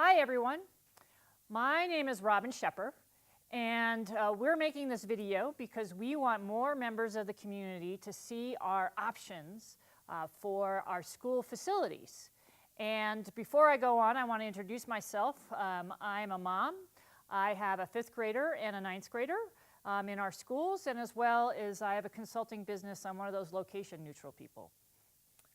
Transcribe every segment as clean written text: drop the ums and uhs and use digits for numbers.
Hi everyone, my name is Robin Shepper, and we're making this video because we want more members of the community to see our options for our school facilities. And before I go on, I want to introduce myself. I'm a mom. I have a 5th grader and a 9th grader in our schools, and as well as I have a consulting business. I'm one of those location neutral people.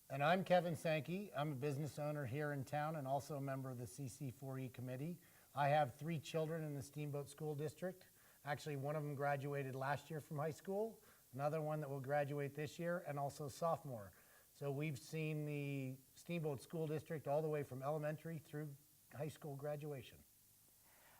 And I'm Kevin Sankey. I'm a business owner here in town and also a member of the CC4E committee. I have 3 children in the Steamboat School District. Actually, one of them graduated last year from high school, another one that will graduate this year, and also sophomore. So we've seen the Steamboat School District all the way from elementary through high school graduation.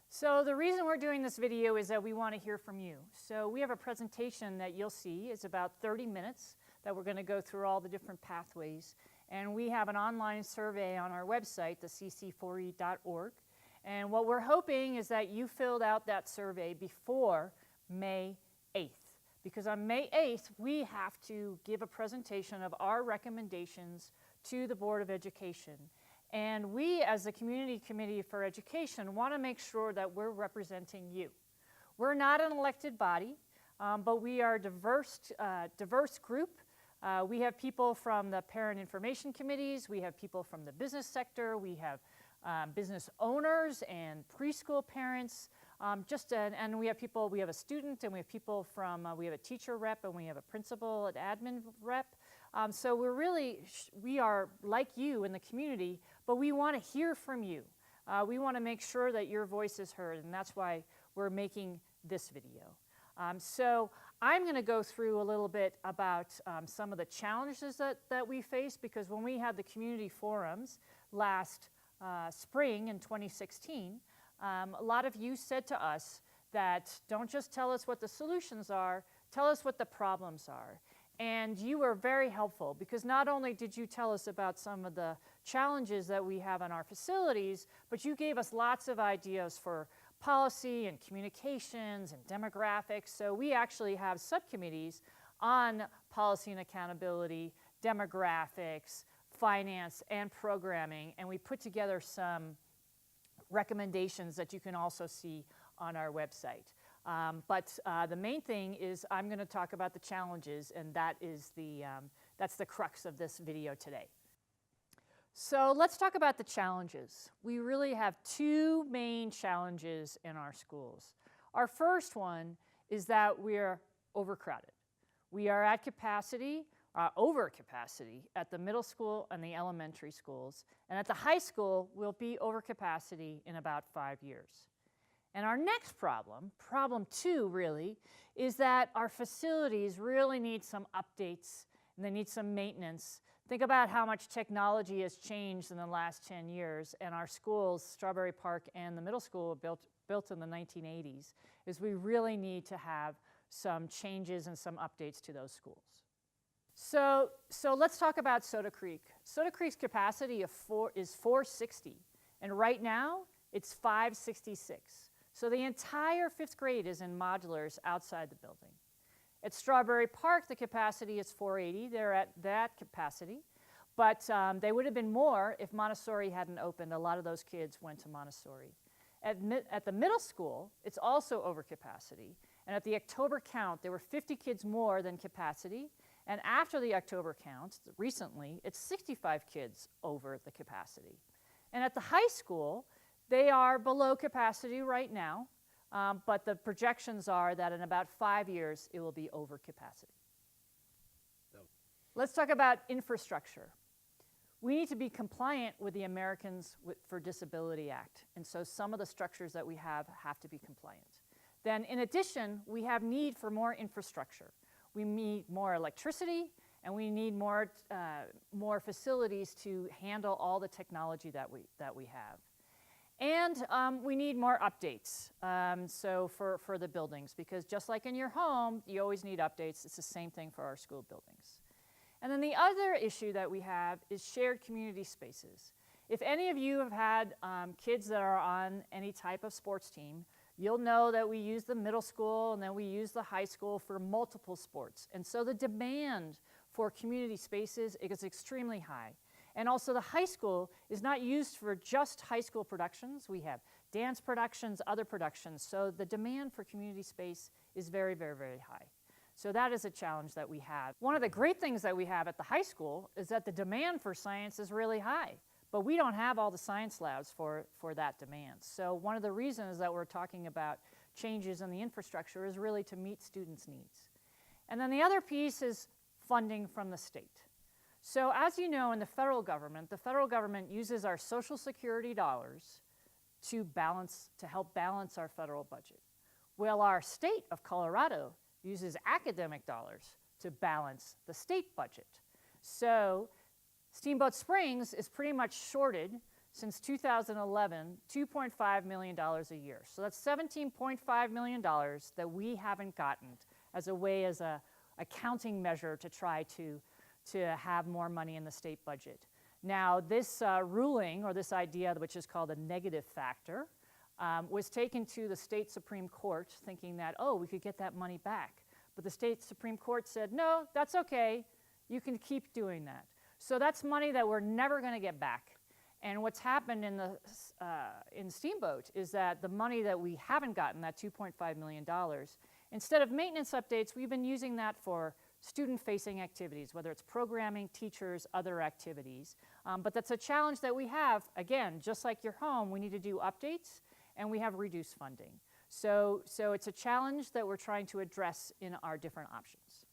So the reason we're doing this video is that we want to hear from you. So we have a presentation that you'll see. It's about 30 minutes that we're going to go through all the different pathways. And we have an online survey on our website, the cc4e.org. And what we're hoping is that you filled out that survey before May 8th. Because on May 8th, we have to give a presentation of our recommendations to the Board of Education. And we, as the Community Committee for Education, want to make sure that we're representing you. We're not an elected body, but we are a diverse group. We have people from the parent information committees, we have people from the business sector, we have business owners and preschool parents, and we have people, we have a student, and we have people from, we have a teacher rep, and we have a principal and admin rep. So we are like you in the community, but we want to hear from you. We want to make sure that your voice is heard, and that's why we're making this video. So I'm going to go through a little bit about some of the challenges that we face, because when we had the community forums last spring in 2016, a lot of you said to us that don't just tell us what the solutions are, tell us what the problems are. And you were very helpful, because not only did you tell us about some of the challenges that we have in our facilities, but you gave us lots of ideas for policy and communications and demographics. So we actually have subcommittees on policy and accountability, demographics, finance, and programming, and we put together some recommendations that you can also see on our website. But the main thing is I'm going to talk about the challenges, and that's the crux of this video today. So let's talk about the challenges. We really have 2 main challenges in our schools. Our first one is that we're overcrowded. We are at capacity, over capacity at the middle school and the elementary schools. And at the high school, we'll be over capacity in about 5 years. And our next problem 2 really, is that our facilities really need some updates and they need some maintenance. Think about how much technology has changed in the last 10 years, and our schools, Strawberry Park and the middle school, were built in the 1980s, is we really need to have some changes and some updates to those schools. So let's talk about Soda Creek. Soda Creek's capacity is 460, and right now it's 566. So the entire 5th grade is in modulars outside the building. At Strawberry Park, the capacity is 480. They're at that capacity. But they would have been more if Montessori hadn't opened. A lot of those kids went to Montessori. At the middle school, it's also over capacity. And at the October count, there were 50 kids more than capacity. And after the October count, recently, it's 65 kids over the capacity. And at the high school, they are below capacity right now. But the projections are that in about 5 years, it will be over capacity. Let's talk about infrastructure. We need to be compliant with the Americans for Disability Act. And so some of the structures that we have to be compliant. Then in addition, we have need for more infrastructure. We need more electricity, and we need more facilities to handle all the technology that we have. And we need more updates, so for the buildings, because just like in your home, you always need updates. It's the same thing for our school buildings. And then the other issue that we have is shared community spaces. If any of you have had kids that are on any type of sports team, you'll know that we use the middle school and then we use the high school for multiple sports. And so the demand for community spaces is extremely high. And also the high school is not used for just high school productions. We have dance productions, other productions. So the demand for community space is very, very, very high. So that is a challenge that we have. One of the great things that we have at the high school is that the demand for science is really high, but we don't have all the science labs for that demand. So one of the reasons that we're talking about changes in the infrastructure is really to meet students' needs. And then the other piece is funding from the state. So as you know, in the federal government uses our Social Security dollars to help balance our federal budget. Well, our state of Colorado uses academic dollars to balance the state budget. So Steamboat Springs is pretty much shorted since 2011, $2.5 million a year. So that's $17.5 million that we haven't gotten as a accounting measure to try to have more money in the state budget. Now this ruling, or this idea, which is called a negative factor, was taken to the state Supreme Court thinking that, oh, we could get that money back. But the state Supreme Court said, no, that's okay. You can keep doing that. So that's money that we're never going to get back. And what's happened in Steamboat is that the money that we haven't gotten, that $2.5 million, instead of maintenance updates, we've been using that for student-facing activities, whether it's programming, teachers, other activities. But that's a challenge that we have. Again, just like your home, we need to do updates, and we have reduced funding. So it's a challenge that we're trying to address in our different options.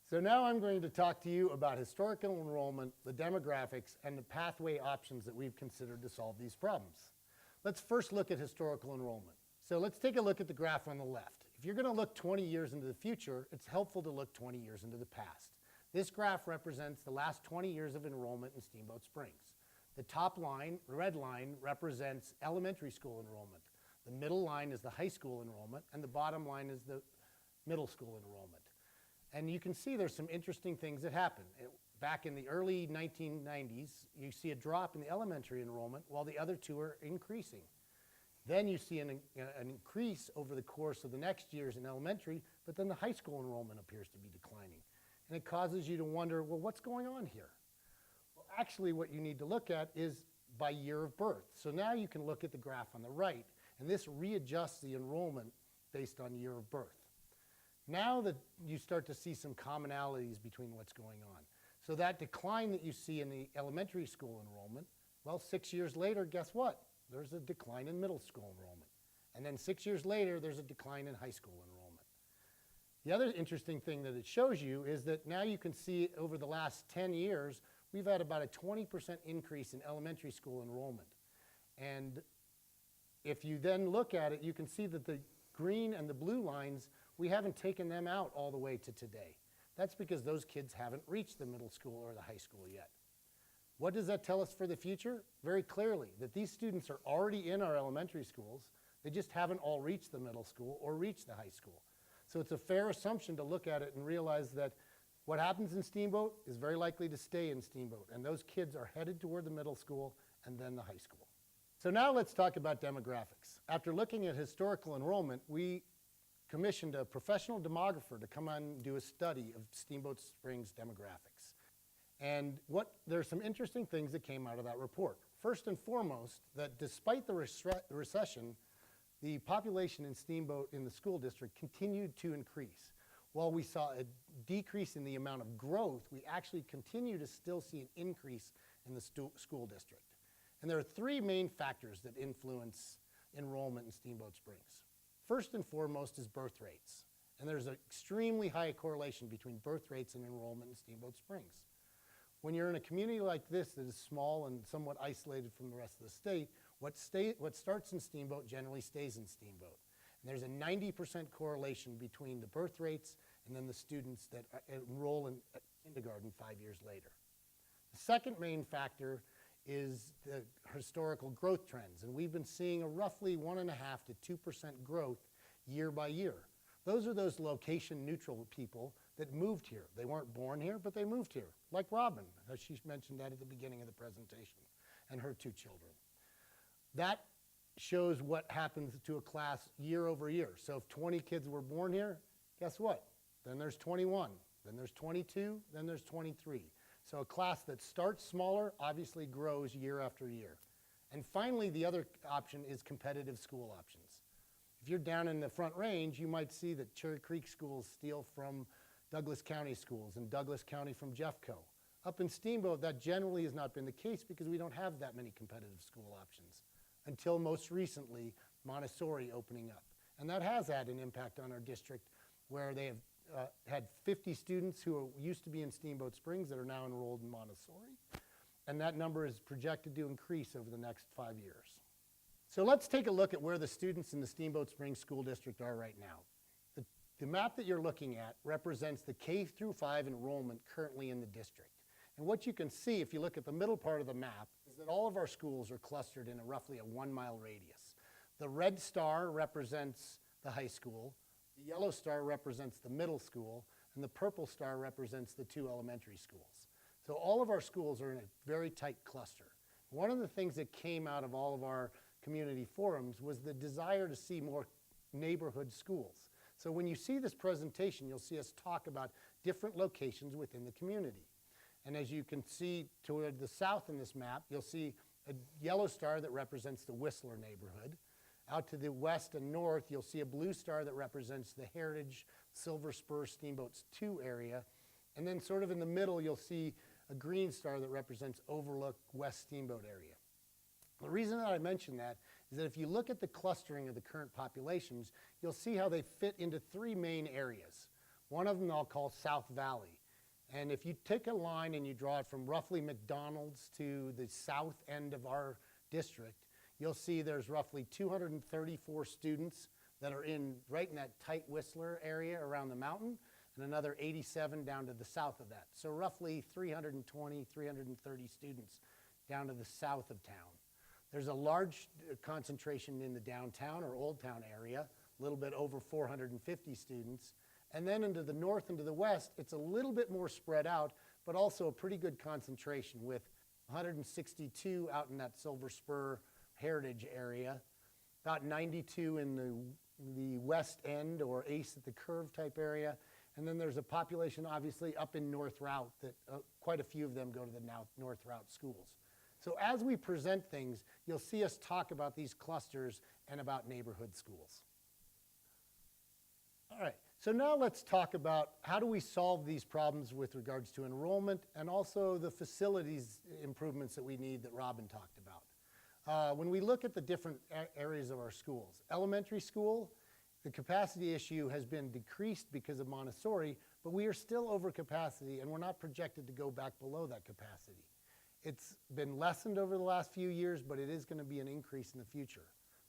So now I'm going to talk to you about historical enrollment, the demographics, and the pathway options that we've considered to solve these problems. Let's first look at historical enrollment. So let's take a look at the graph on the left. If you're going to look 20 years into the future, it's helpful to look 20 years into the past. This graph represents the last 20 years of enrollment in Steamboat Springs. The top line, red line, represents elementary school enrollment. The middle line is the high school enrollment, and the bottom line is the middle school enrollment. And you can see there's some interesting things that happen. Back in the early 1990s, you see a drop in the elementary enrollment while the other two are increasing. Then you see an increase over the course of the next years in elementary, but then the high school enrollment appears to be declining. And it causes you to wonder, well, what's going on here? Well, actually, what you need to look at is by year of birth. So now you can look at the graph on the right, and this readjusts the enrollment based on year of birth. Now that you start to see some commonalities between what's going on. So that decline that you see in the elementary school enrollment, well, 6 years later, guess what? There's a decline in middle school enrollment. And then 6 years later, there's a decline in high school enrollment. The other interesting thing that it shows you is that now you can see over the last 10 years, we've had about a 20% increase in elementary school enrollment. And if you then look at it, you can see that the green and the blue lines, we haven't taken them out all the way to today. That's because those kids haven't reached the middle school or the high school yet. What does that tell us for the future? Very clearly, that these students are already in our elementary schools. They just haven't all reached the middle school or reached the high school. So it's a fair assumption to look at it and realize that what happens in Steamboat is very likely to stay in Steamboat. And those kids are headed toward the middle school and then the high school. So now let's talk about demographics. After looking at historical enrollment, we commissioned a professional demographer to come on and do a study of Steamboat Springs demographics. And there's some interesting things that came out of that report. First and foremost, that despite the recession, the population in Steamboat in the school district continued to increase. While we saw a decrease in the amount of growth, we actually continue to still see an increase in the school district. And there are three main factors that influence enrollment in Steamboat Springs. First and foremost is birth rates. And there's an extremely high correlation between birth rates and enrollment in Steamboat Springs. When you're in a community like this that is small and somewhat isolated from the rest of the state, what starts in Steamboat generally stays in Steamboat. And there's a 90% correlation between the birth rates and then the students that enroll in kindergarten 5 years later. The second main factor is the historical growth trends. And we've been seeing a roughly 1.5% to 2% growth year by year. Those are those location neutral people that moved here. They weren't born here, but they moved here, like Robin, as she mentioned that at the beginning of the presentation, and her 2 children. That shows what happens to a class year over year. So if 20 kids were born here, guess what? Then there's 21, then there's 22, then there's 23. So a class that starts smaller obviously grows year after year. And finally, the other option is competitive school options. If you're down in the Front Range, you might see that Cherry Creek schools steal from Douglas County schools and Douglas County from Jeffco. Up in Steamboat, that generally has not been the case because we don't have that many competitive school options until most recently Montessori opening up. And that has had an impact on our district where they have had 50 students who used to be in Steamboat Springs that are now enrolled in Montessori. And that number is projected to increase over the next 5 years. So let's take a look at where the students in the Steamboat Springs School District are right now. The map that you're looking at represents the K through 5 enrollment currently in the district. And what you can see if you look at the middle part of the map is that all of our schools are clustered in roughly a 1 mile radius. The red star represents the high school, the yellow star represents the middle school, and the purple star represents the 2 elementary schools. So all of our schools are in a very tight cluster. One of the things that came out of all of our community forums was the desire to see more neighborhood schools. So when you see this presentation, you'll see us talk about different locations within the community. And as you can see toward the south in this map, you'll see a yellow star that represents the Whistler neighborhood. Out to the west and north, you'll see a blue star that represents the Heritage Silver Spur Steamboats 2 area. And then sort of in the middle, you'll see a green star that represents Overlook West Steamboat area. The reason that I mention that is that if you look at the clustering of the current populations, you'll see how they fit into 3 main areas. One of them I'll call South Valley. And if you take a line and you draw it from roughly McDonald's to the south end of our district, you'll see there's roughly 234 students that are right in that tight Whistler area around the mountain, and another 87 down to the south of that. So roughly 320, 330 students down to the south of town. There's a large concentration in the downtown or Old Town area, a little bit over 450 students. And then into the north and to the west, it's a little bit more spread out, but also a pretty good concentration with 162 out in that Silver Spur Heritage area, about 92 in the west end or Ace at the Curve type area. And then there's a population obviously up in North Route that quite a few of them go to the North Route schools. So as we present things, you'll see us talk about these clusters and about neighborhood schools. All right, so now let's talk about how do we solve these problems with regards to enrollment and also the facilities improvements that we need that Robin talked about. When we look at the different areas of our schools, elementary school, the capacity issue has been decreased because of Montessori, but we are still over capacity and we're not projected to go back below that capacity. It's been lessened over the last few years, but it is going to be an increase in the future.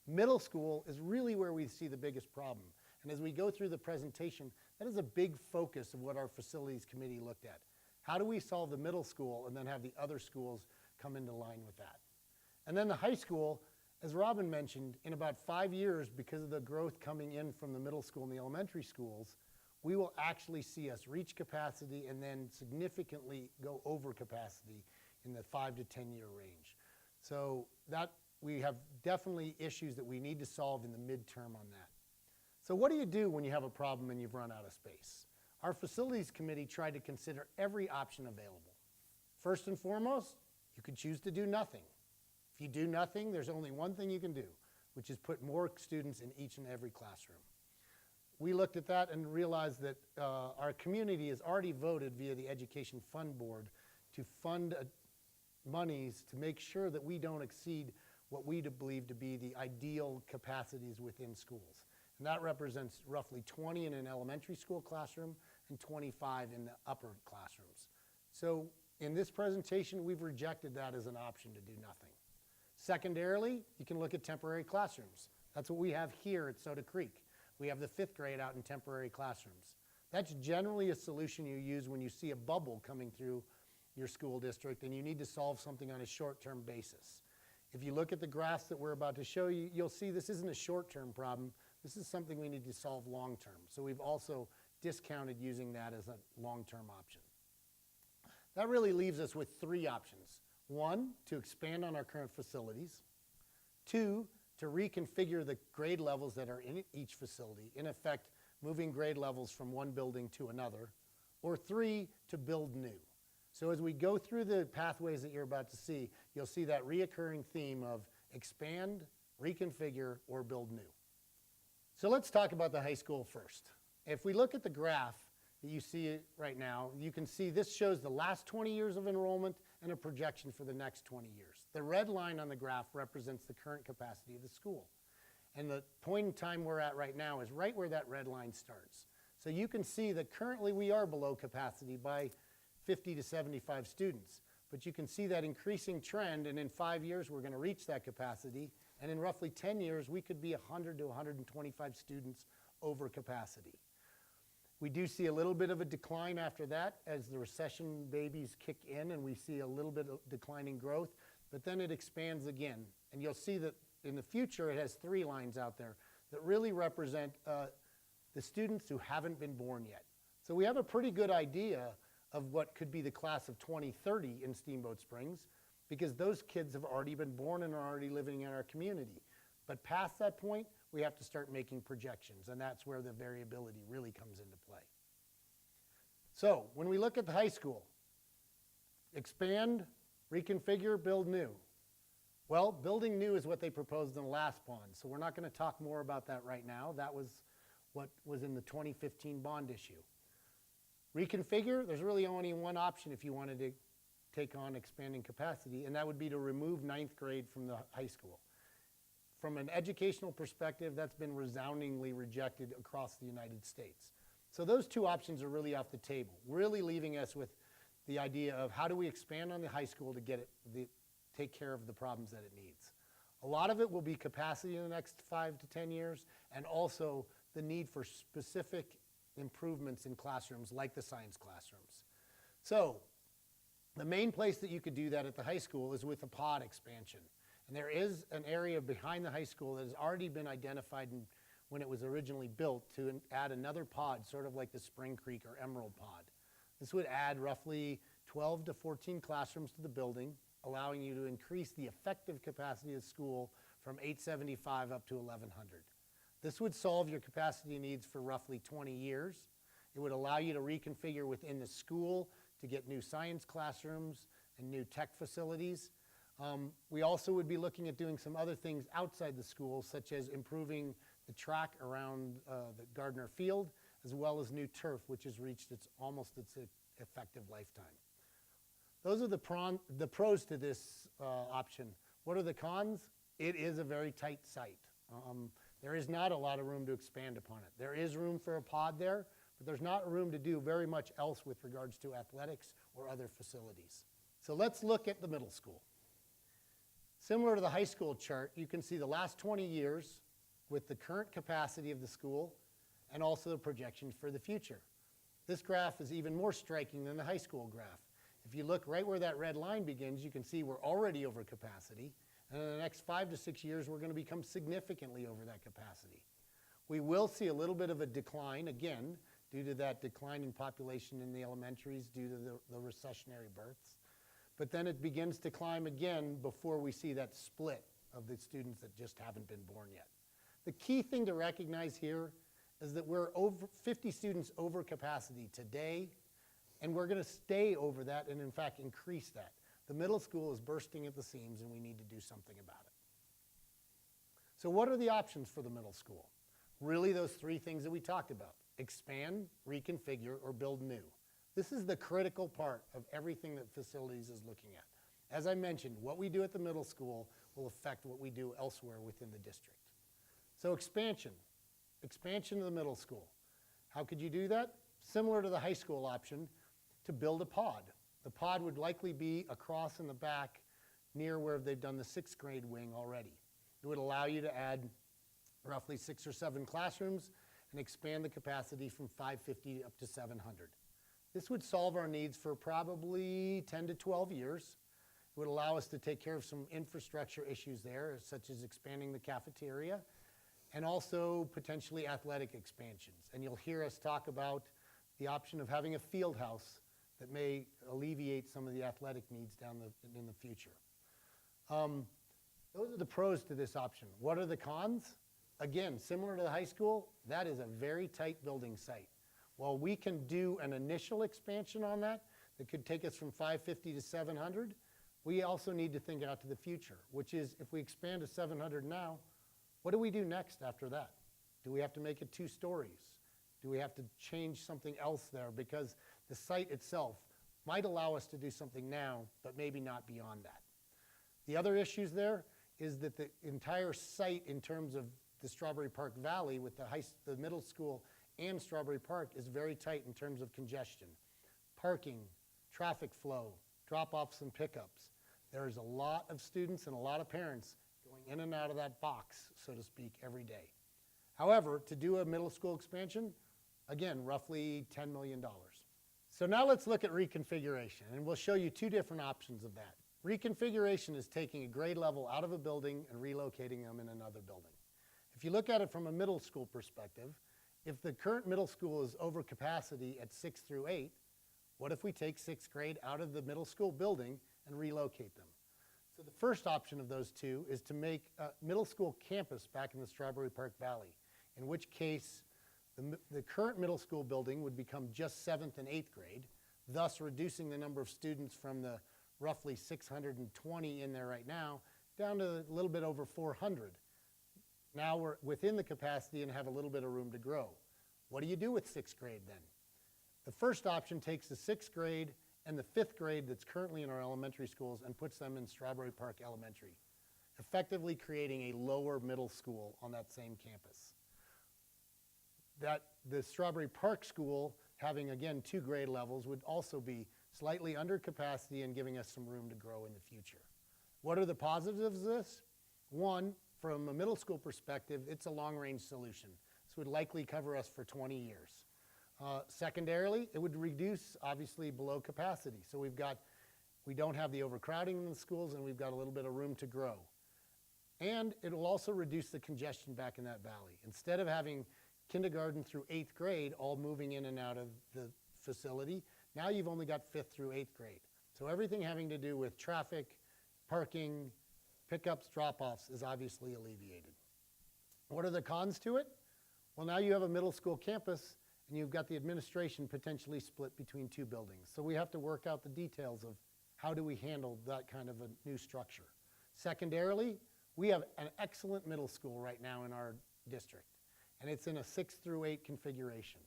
Middle school is really where we see the biggest problem. And as we go through the presentation, that is a big focus of what our facilities committee looked at. How do we solve the middle school and then have the other schools come into line with that? And then the high school, as Robin mentioned, in about 5 years, because of the growth coming in from the middle school and the elementary schools, we will actually see us reach capacity and then significantly go over capacity in the 5 to 10 year range. So that we have definitely issues that we need to solve in the midterm on that. So what do you do when you have a problem and you've run out of space? Our facilities committee tried to consider every option available. First and foremost, you could choose to do nothing. If you do nothing, there's only one thing you can do, which is put more students in each and every classroom. We looked at that and realized that our community has already voted via the Education Fund Board to fund monies to make sure that we don't exceed what we believe to be the ideal capacities within schools. And that represents roughly 20 in an elementary school classroom and 25 in the upper classrooms. So in this presentation, we've rejected that as an option to do nothing. Secondarily, you can look at temporary classrooms. That's what we have here at Soda Creek. We have the 5th grade out in temporary classrooms. That's generally a solution you use when you see a bubble coming through your school district and you need to solve something on a short-term basis. If you look at the graphs that we're about to show you, you'll see this isn't a short-term problem. This is something we need to solve long-term. So we've also discounted using that as a long-term option. That really leaves us with 3 options. 1, to expand on our current facilities. 2, to reconfigure the grade levels that are in each facility, in effect, moving grade levels from one building to another. Or 3, to build new. So as we go through the pathways that you're about to see, you'll see that reoccurring theme of expand, reconfigure, or build new. So let's talk about the high school first. If we look at the graph that you see right now, you can see this shows the last 20 years of enrollment and a projection for the next 20 years. The red line on the graph represents the current capacity of the school. And the point in time we're at right now is right where that red line starts. So you can see that currently we are below capacity by 50 to 75 students. But you can see that increasing trend, and in 5 years we're going to reach that capacity. And in roughly 10 years, we could be 100 to 125 students over capacity. We do see a little bit of a decline after that as the recession babies kick in and we see a little bit of declining growth, but then it expands again. And you'll see that in the future it has 3 lines out there that really represent the students who haven't been born yet. So we have a pretty good idea of what could be the class of 2030 in Steamboat Springs, because those kids have already been born and are already living in our community. But past that point, we have to start making projections, and that's where the variability really comes into play. So when we look at the high school, expand, reconfigure, build new. Well, building new is what they proposed in the last bond, so we're not going to talk more about that right now. That was what was in the 2015 bond issue. Reconfigure, there's really only one option if you wanted to take on expanding capacity, and that would be to remove 9th grade from the high school. From an educational perspective, that's been resoundingly rejected across the United States. So those 2 options are really off the table, really leaving us with the idea of how do we expand on the high school to get it, take care of the problems that it needs. A lot of it will be capacity in the next 5 to 10 years, and also the need for specific improvements in classrooms like the science classrooms. So the main place that you could do that at the high school is with a pod expansion. And there is an area behind the high school that has already been identified when it was originally built to add another pod, sort of like the Spring Creek or Emerald pod. This would add roughly 12 to 14 classrooms to the building, allowing you to increase the effective capacity of the school from 875 up to 1,100. This would solve your capacity needs for roughly 20 years. It would allow you to reconfigure within the school to get new science classrooms and new tech facilities. We also would be looking at doing some other things outside the school, such as improving the track around the Gardner Field, as well as new turf, which has reached almost its effective lifetime. Those are the pros to this option. What are the cons? It is a very tight site. There is not a lot of room to expand upon it. There is room for a pod there, but there's not room to do very much else with regards to athletics or other facilities. So let's look at the middle school. Similar to the high school chart, you can see the last 20 years with the current capacity of the school and also the projections for the future. This graph is even more striking than the high school graph. If you look right where that red line begins, you can see we're already over capacity, and in the next 5 to 6 years, we're going to become significantly over that capacity. We will see a little bit of a decline, again, due to that decline in population in the elementaries due to the recessionary births. But then it begins to climb again before we see that split of the students that just haven't been born yet. The key thing to recognize here is that we're over 50 students over capacity today, and we're going to stay over that and, in fact, increase that. The middle school is bursting at the seams, and we need to do something about it. So what are the options for the middle school? Really those 3 things that we talked about: expand, reconfigure, or build new. This is the critical part of everything that facilities is looking at. As I mentioned, what we do at the middle school will affect what we do elsewhere within the district. So expansion of the middle school. How could you do that? Similar to the high school option, to build a pod. The pod would likely be across in the back near where they've done the 6th grade wing already. It would allow you to add roughly 6 or 7 classrooms and expand the capacity from 550 up to 700. This would solve our needs for probably 10 to 12 years. It would allow us to take care of some infrastructure issues there, such as expanding the cafeteria, and also potentially athletic expansions. And you'll hear us talk about the option of having a field house that may alleviate some of the athletic needs in the future. Those are the pros to this option. What are the cons? Again, similar to the high school, that is a very tight building site. While we can do an initial expansion on that, that could take us from 550 to 700, we also need to think out to the future, which is if we expand to 700 now, what do we do next after that? Do we have to make it 2 stories? Do we have to change something else there? Because the site itself might allow us to do something now, but maybe not beyond that. The other issues there is that the entire site in terms of the Strawberry Park Valley with the middle school and Strawberry Park is very tight in terms of congestion. Parking, traffic flow, drop-offs and pickups. There's a lot of students and a lot of parents going in and out of that box, so to speak, every day. However, to do a middle school expansion, again, roughly $10 million. So now let's look at reconfiguration, and we'll show you 2 different options of that. Reconfiguration is taking a grade level out of a building and relocating them in another building. If you look at it from a middle school perspective, if the current middle school is over capacity at 6 through 8, what if we take 6th grade out of the middle school building and relocate them? So the first option of those 2 is to make a middle school campus back in the Strawberry Park Valley, in which case the current middle school building would become just 7th and 8th grade, thus reducing the number of students from the roughly 620 in there right now down to a little bit over 400. Now we're within the capacity and have a little bit of room to grow. What do you do with 6th grade then? The first option takes the 6th grade and the 5th grade that's currently in our elementary schools and puts them in Strawberry Park Elementary, effectively creating a lower middle school on that same campus. The Strawberry Park School, having again 2 grade levels, would also be slightly under capacity and giving us some room to grow in the future. What are the positives of this? One, from a middle school perspective, it's a long-range solution. This would likely cover us for 20 years. Secondarily, it would reduce, obviously, below capacity. So we don't have the overcrowding in the schools, and we've got a little bit of room to grow. And it will also reduce the congestion back in that valley. Instead of having kindergarten through 8th grade all moving in and out of the facility, now you've only got 5th through 8th grade. So everything having to do with traffic, parking, pickups, drop-offs is obviously alleviated. What are the cons to it? Well, now you have a middle school campus and you've got the administration potentially split between 2 buildings. So we have to work out the details of how do we handle that kind of a new structure. Secondarily, we have an excellent middle school right now in our district, and it's in a 6 through 8 configuration.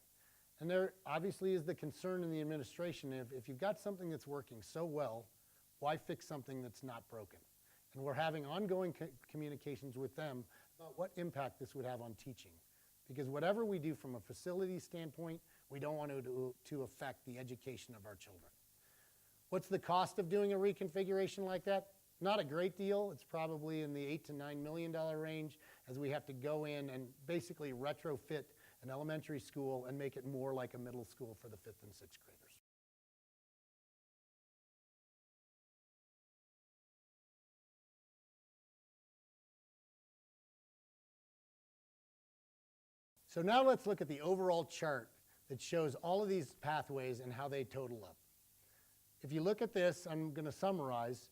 And there obviously is the concern in the administration if you've got something that's working so well, why fix something that's not broken? And we're having ongoing communications with them about what impact this would have on teaching. Because whatever we do from a facility standpoint, we don't want to affect the education of our children. What's the cost of doing a reconfiguration like that? Not a great deal. It's probably in the $8 to $9 million range, as we have to go in and basically retrofit an elementary school and make it more like a middle school for the 5th and 6th graders. So now let's look at the overall chart that shows all of these pathways and how they total up. If you look at this, I'm going to summarize.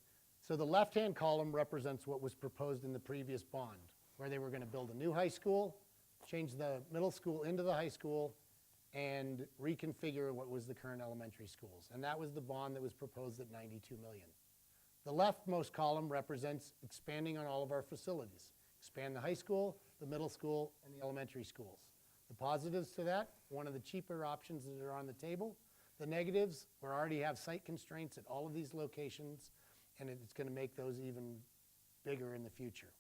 So the left-hand column represents what was proposed in the previous bond, where they were going to build a new high school, change the middle school into the high school, and reconfigure what was the current elementary schools. And that was the bond that was proposed at $92 million. The leftmost column represents expanding on all of our facilities. Expand the high school, the middle school, and the elementary schools. The positives to that, one of the cheaper options that are on the table. The negatives, we already have site constraints at all of these locations, and it's going to make those even bigger in the future.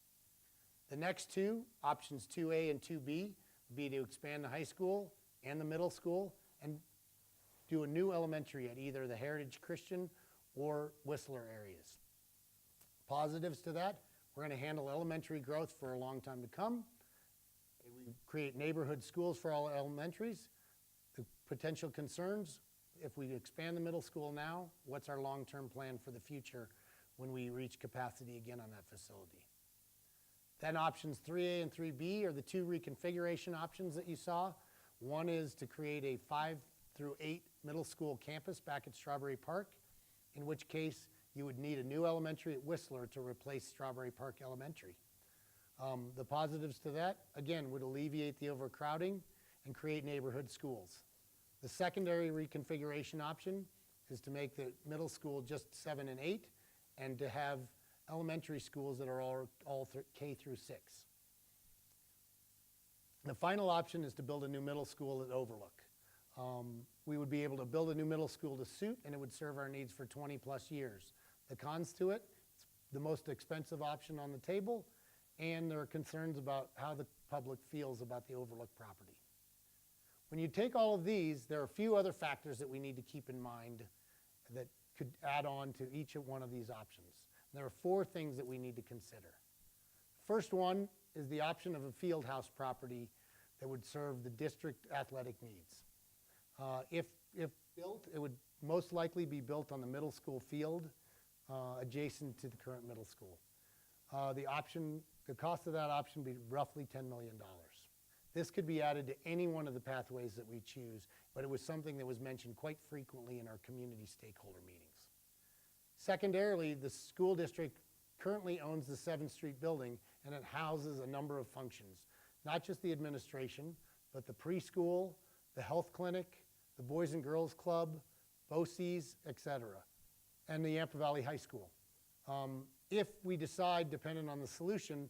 The next 2, options 2A and 2B, would be to expand the high school and the middle school and do a new elementary at either the Heritage Christian or Whistler areas. Positives to that, we're going to handle elementary growth for a long time to come. We create neighborhood schools for all elementaries. The potential concerns, if we expand the middle school now, what's our long-term plan for the future when we reach capacity again on that facility? Then options 3A and 3B are the 2 reconfiguration options that you saw. One is to create a 5 through 8 middle school campus back at Strawberry Park, in which case you would need a new elementary at Whistler to replace Strawberry Park Elementary. The positives to that, again, would alleviate the overcrowding and create neighborhood schools. The secondary reconfiguration option is to make the middle school just 7 and 8 and to have elementary schools that are all K through 6. The final option is to build a new middle school at Overlook. We would be able to build a new middle school to suit, and it would serve our needs for 20 plus years. The cons to it, it's the most expensive option on the table, and there are concerns about how the public feels about the Overlook property. When you take all of these, there are a few other factors that we need to keep in mind that could add on to each one of these options. There are 4 things that we need to consider. First one is the option of a field house property that would serve the district athletic needs. If built, it would most likely be built on the middle school field adjacent to the current middle school. The cost of that option would be roughly $10 million. This could be added to any one of the pathways that we choose, but it was something that was mentioned quite frequently in our community stakeholder meetings. Secondarily, the school district currently owns the 7th Street building, and it houses a number of functions, not just the administration, but the preschool, the health clinic, the Boys and Girls Club, BOCES, etc., and the Yampa Valley High School. If we decide, depending on the solution,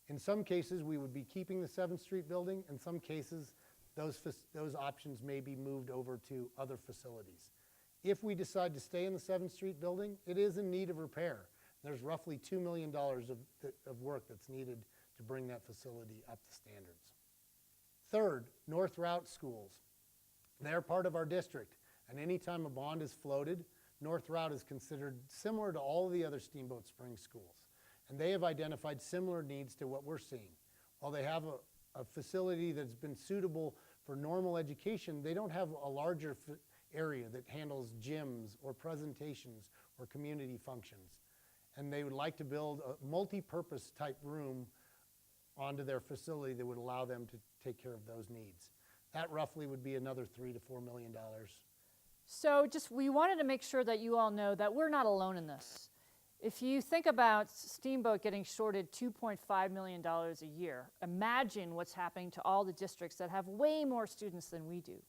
in some cases we would be keeping the 7th Street building. In some cases, those options may be moved over to other facilities. If we decide to stay in the 7th Street building, it is in need of repair. There's roughly $2 million of work that's needed to bring that facility up to standards. Third, North Route schools. They're part of our district, and anytime a bond is floated, North Route is considered similar to all the other Steamboat Springs schools, and they have identified similar needs to what we're seeing. While they have a facility that's been suitable for normal education, they don't have a larger area that handles gyms or presentations or community functions. And they would like to build a multi-purpose type room onto their facility that would allow them to take care of those needs. That roughly would be another $3 to $4 million. So we wanted to make sure that you all know that we're not alone in this. If you think about Steamboat getting shorted $2.5 million a year, imagine what's happening to all the districts that have way more students than we do.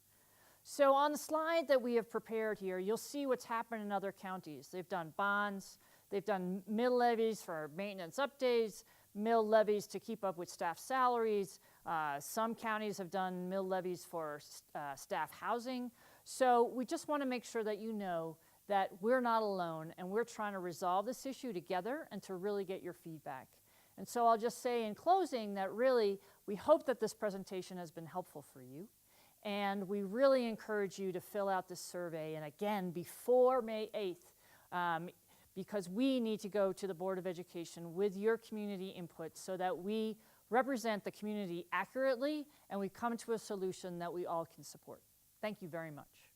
So on the slide that we have prepared here, you'll see what's happened in other counties. They've done bonds, they've done mill levies for maintenance updates, mill levies to keep up with staff salaries. Some counties have done mill levies for staff housing. So we just want to make sure that you know that we're not alone and we're trying to resolve this issue together and to really get your feedback. And so I'll just say in closing that really we hope that this presentation has been helpful for you. And we really encourage you to fill out this survey, and again, before May 8th, because we need to go to the Board of Education with your community input so that we represent the community accurately and we come to a solution that we all can support. Thank you very much.